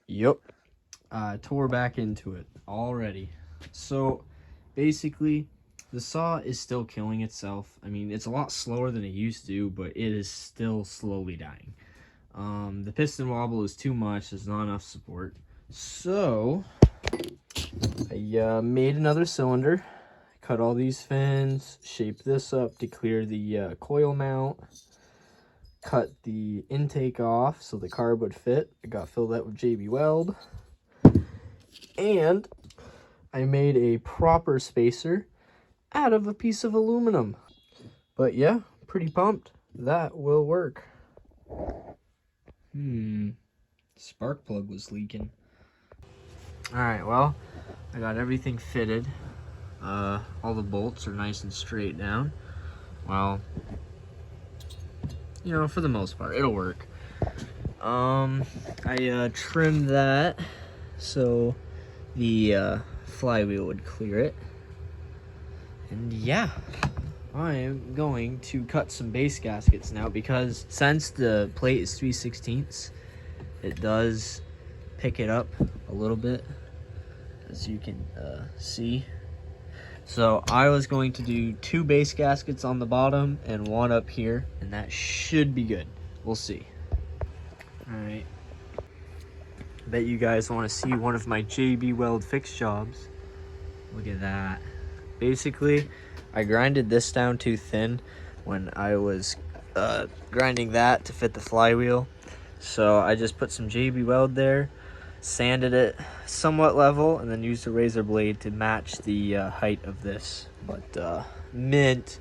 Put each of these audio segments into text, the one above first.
Yep. Tore back into it already. So basically, the saw is still killing itself. I mean, it's a lot slower than it used to, but it is still slowly dying. The piston wobble is too much. There's not enough support. So I made another cylinder, cut all these fins, shaped this up to clear the coil mount, cut the intake off so the carb would fit. I got filled out with JB Weld, and I made a proper spacer out of a piece of aluminum. But yeah, pretty pumped. That will work. Spark plug was leaking. Alright, well, I got everything fitted. All the bolts are nice and straight down. Well, you know, for the most part, it'll work. I trimmed that so the flywheel would clear it. And yeah, I am going to cut some base gaskets now, because since the plate is 3/16, it does pick it up a little bit, as you can see. So I was going to do 2 base gaskets on the bottom and 1 up here, and that should be good. We'll see. All right. Bet you guys want to see one of my JB Weld fix jobs. Look at that. Basically, I grinded this down too thin when I was grinding that to fit the flywheel. So I just put some JB Weld there, sanded it somewhat level, and then used a razor blade to match the height of this. But mint.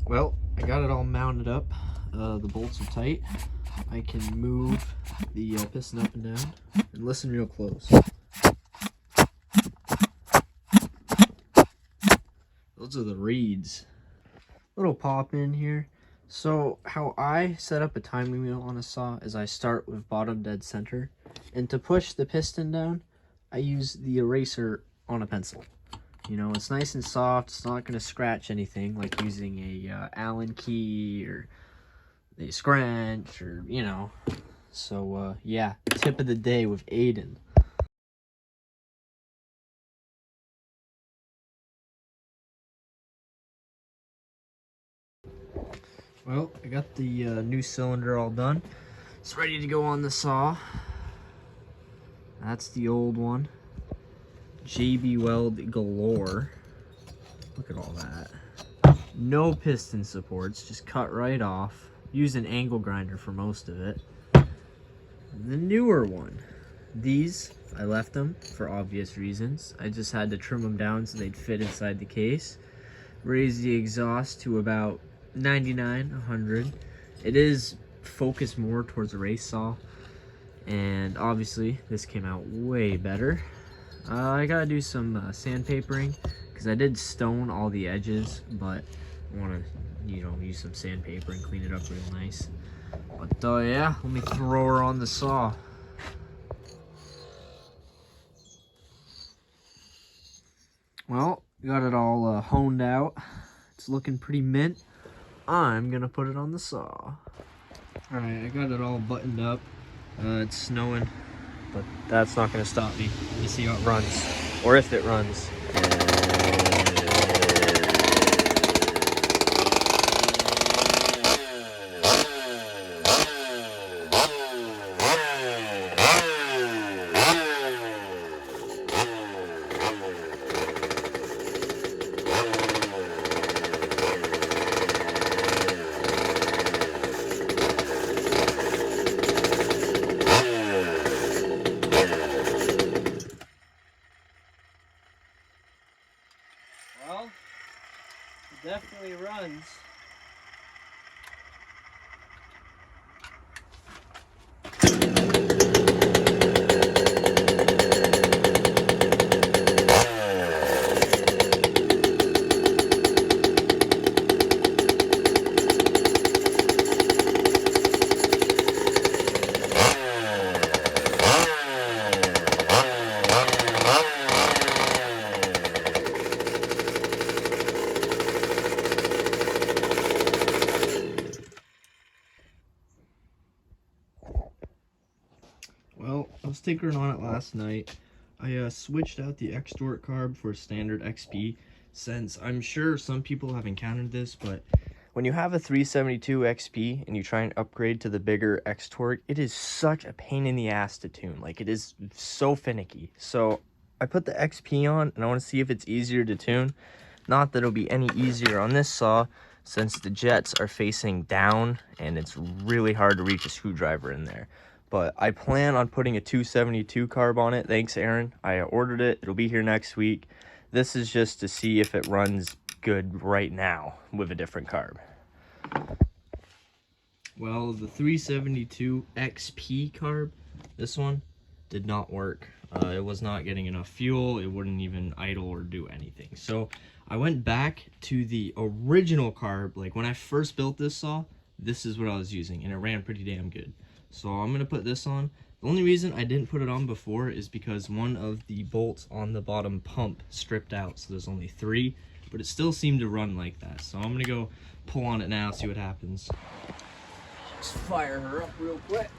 Well, I got it all mounted up. The bolts are tight. I can move the piston up and down. And listen real close. Those are the reeds. Little pop in here. So how I set up a timing wheel on a saw is I start with bottom dead center, and to push the piston down, I use the eraser on a pencil. You know, it's nice and soft. It's not going to scratch anything like using a Allen key or a scratch, or you know. So yeah, tip of the day with Aiden. Well, I got the new cylinder all done. It's ready to go on the saw. That's the old one. JB Weld galore. Look at all that. No piston supports, just cut right off. Use an angle grinder for most of it. The newer one. These, I left them for obvious reasons. I just had to trim them down so they'd fit inside the case. Raise the exhaust to about 99, 100. It is focused more towards a race saw, and obviously this came out way better. I gotta do some sandpapering, because I did stone all the edges, but I want to, you know, use some sandpaper and clean it up real nice. But yeah, let me throw her on the saw. Well, got it all honed out. It's looking pretty mint. I'm gonna put it on the saw. Alright, I got it all buttoned up. It's snowing, but that's not gonna stop me. Let me see how it runs, or if it runs. Well, it definitely runs. I was tinkering on it last night. I switched out the X-Torque carb for standard XP, since I'm sure some people have encountered this, but when you have a 372 XP and you try and upgrade to the bigger X-Torque, it is such a pain in the ass to tune. Like, it is so finicky. So I put the XP on, and I want to see if it's easier to tune. Not that it'll be any easier on this saw, since the jets are facing down, and it's really hard to reach a screwdriver in there. But I plan on putting a 272 carb on it. Thanks, Aaron. I ordered it. It'll be here next week. This is just to see if it runs good right now with a different carb. Well, the 372 XP carb, this one, did not work. It was not getting enough fuel. It wouldn't even idle or do anything. So I went back to the original carb. Like, when I first built this saw, this is what I was using, and it ran pretty damn good. So I'm going to put this on. The only reason I didn't put it on before is because one of the bolts on the bottom pump stripped out. So there's only 3, but it still seemed to run like that. So I'm going to go pull on it now, see what happens. Just fire her up real quick.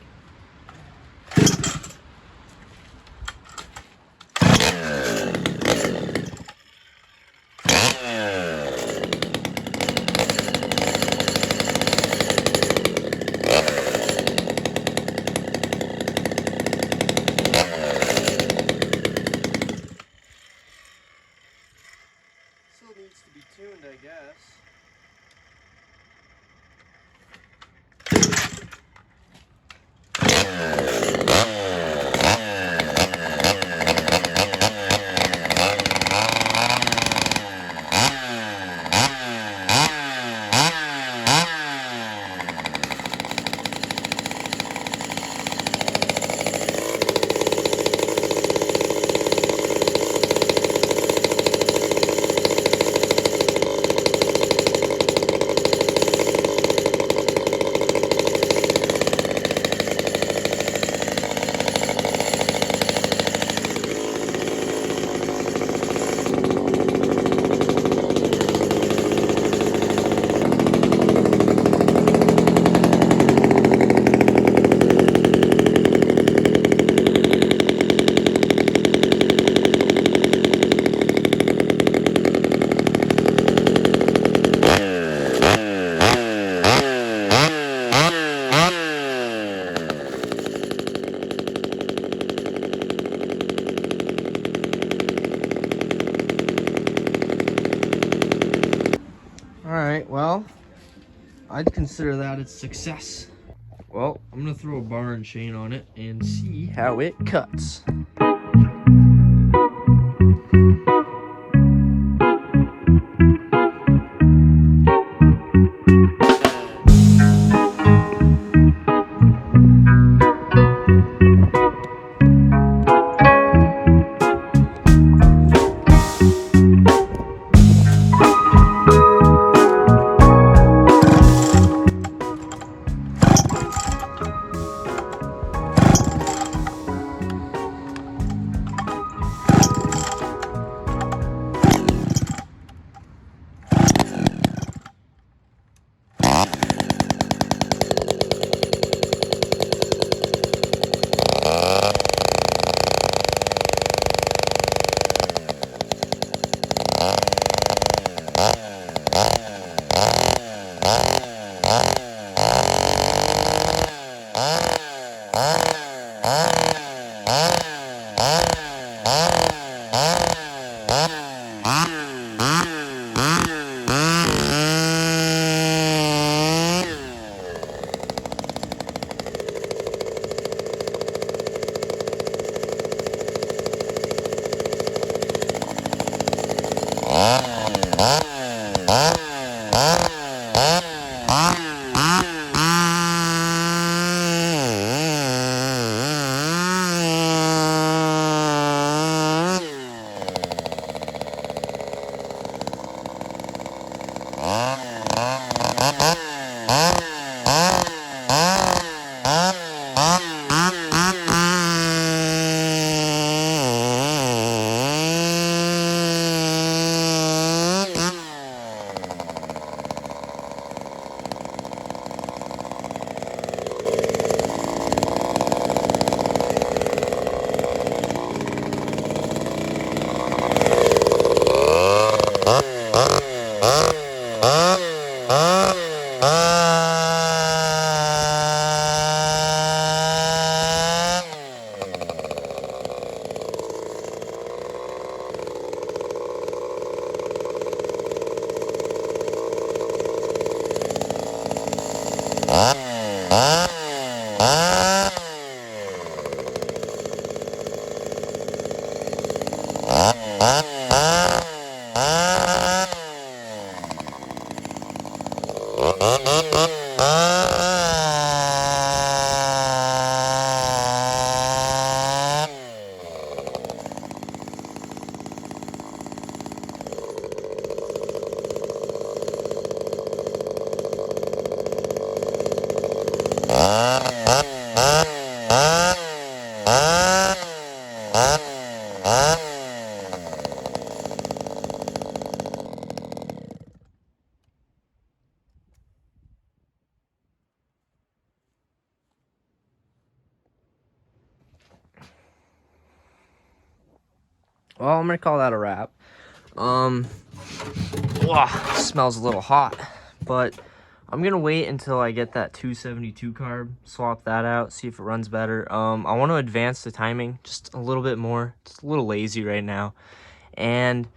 Needs to be tuned, I guess. Alright, well, I'd consider that a success. Well, I'm going to throw a bar and chain on it and see how it cuts. Well, I'm gonna call that a wrap. Smells a little hot, but I'm gonna wait until I get that 272 carb, swap that out, see if it runs better. I want to advance the timing just a little bit more. Just a little lazy right now, and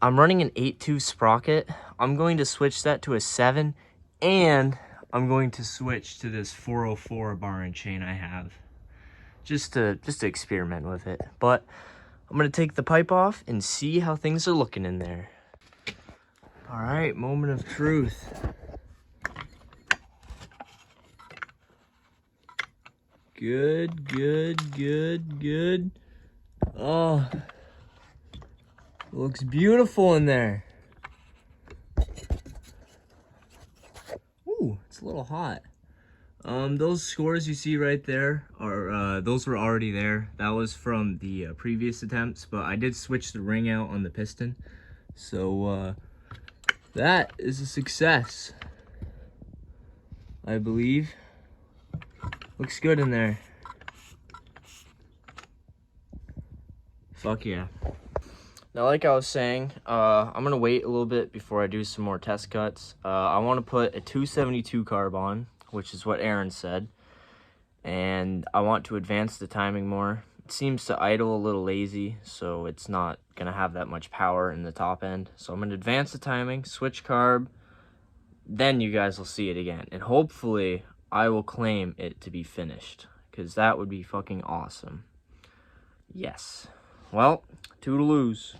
I'm running an 8.2 sprocket. I'm going to switch that to a 7, and I'm going to switch to this 404 bar and chain I have, just to experiment with it. But I'm gonna take the pipe off and see how things are looking in there. All right, moment of truth. Good, good, good, good. Oh, looks beautiful in there. Ooh, it's a little hot. Those scores you see right there are, those were already there. That was from the previous attempts, but I did switch the ring out on the piston. So, that is a success, I believe. Looks good in there. Fuck yeah. Now, like I was saying, I'm gonna wait a little bit before I do some more test cuts. I want to put a 272 carb on, which is what Aaron said, and I want to advance the timing more. It seems to idle a little lazy, so it's not gonna have that much power in the top end. So I'm gonna advance the timing, switch carb, then you guys will see it again, and hopefully I will claim it to be finished, because that would be fucking awesome. Yes. Well, toodaloos.